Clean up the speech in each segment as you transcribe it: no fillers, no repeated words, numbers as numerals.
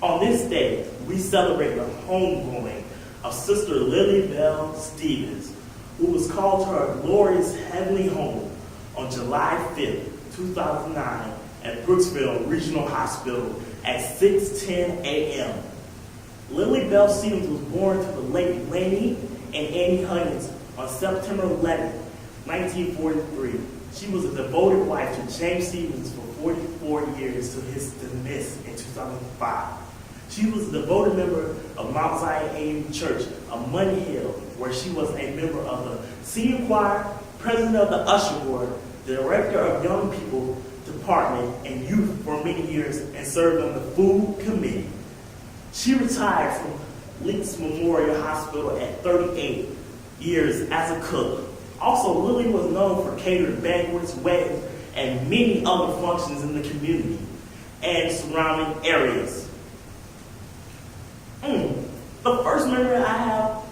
On this day, we celebrate the homegoing of Sister Lillie Bell Stevens, who was called to her glorious heavenly home on July 5th, 2009 at Brooksville Regional Hospital at 6:10 a.m. Lillie Bell Stevens was born to the late Laney and Annie Huggins on September 11, 1943. She was a devoted wife to James Stevens for 44 years to his demise in 2005. She was a devoted member of Mount Zion AME Church of Money Hill, where she was a member of the senior choir, president of the usher board, director of young people department and youth for many years, and served on the food committee. She retired from Links Memorial Hospital at 38 years as a cook. Also, Lillie was known for catering banquets, weddings, and many other functions in the community and surrounding areas. The first memory I have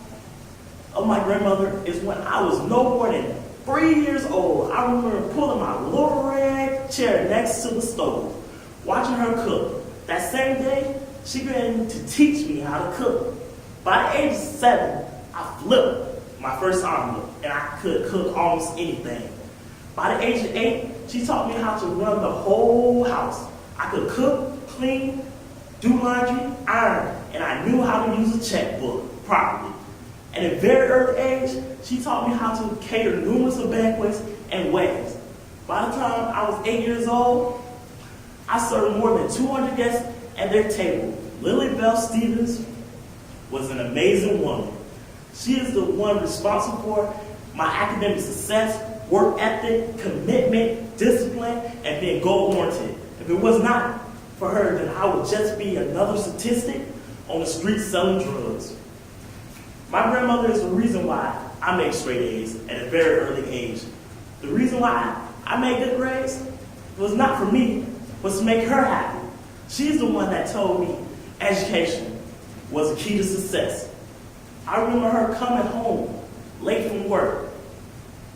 of my grandmother is when I was no more than 3 years old. I remember pulling my little red chair next to the stove, watching her cook. That same day, she began to teach me how to cook. By the age of 7, I flipped my first omelet, and I could cook almost anything. By the age of 8, she taught me how to run the whole house. I could cook, clean, do laundry, iron, and I knew how to use a checkbook properly. At a very early age, she taught me how to cater numerous banquets and weddings. By the time I was 8 years old, I served more than 200 guests at their table. Lillie Bell Stevens was an amazing woman. She is the one responsible for my academic success, work ethic, commitment, discipline, and being goal-oriented. If it was not for her, then I would just be another statistic on the street selling drugs. My grandmother is the reason why I made straight A's at a very early age. The reason why I made good grades was not for me, was to make her happy. She's the one that told me education was the key to success. I remember her coming home late from work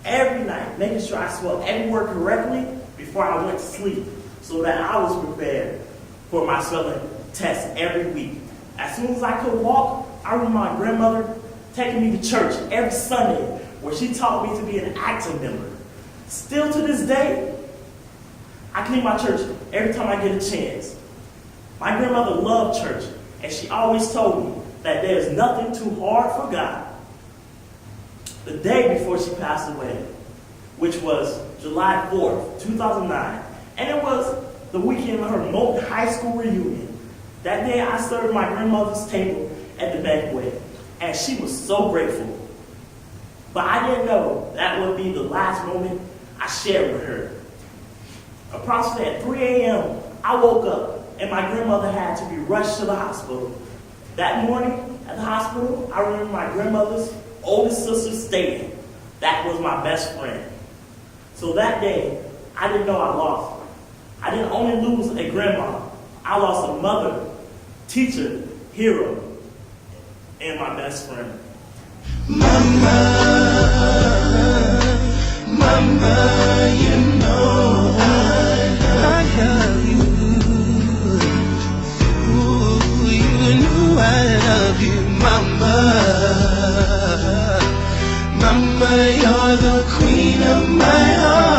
every night, making sure I spelled every word correctly before I went to sleep, so that I was prepared for my spelling test every week. As soon as I could walk, I remember my grandmother taking me to church every Sunday, where she taught me to be an active member. Still to this day, I clean my church every time I get a chance. My grandmother loved church, and she always told me that there's nothing too hard for God. The day before she passed away, which was July 4th, 2009, and it was the weekend of her Moulton High School reunion. That day I served my grandmother's table at the banquet, and she was so grateful. But I didn't know that would be the last moment I shared with her. Approximately at 3 a.m., I woke up, and my grandmother had to be rushed to the hospital. That morning at the hospital, I remember my grandmother's oldest sister stating that was my best friend. So that day, I didn't know I lost. I didn't only lose a grandma, I lost a mother, teacher, hero, and my best friend. Mama, Mama, you know I love you. Ooh, you know I love you, Mama. Mama, you're the queen of my heart.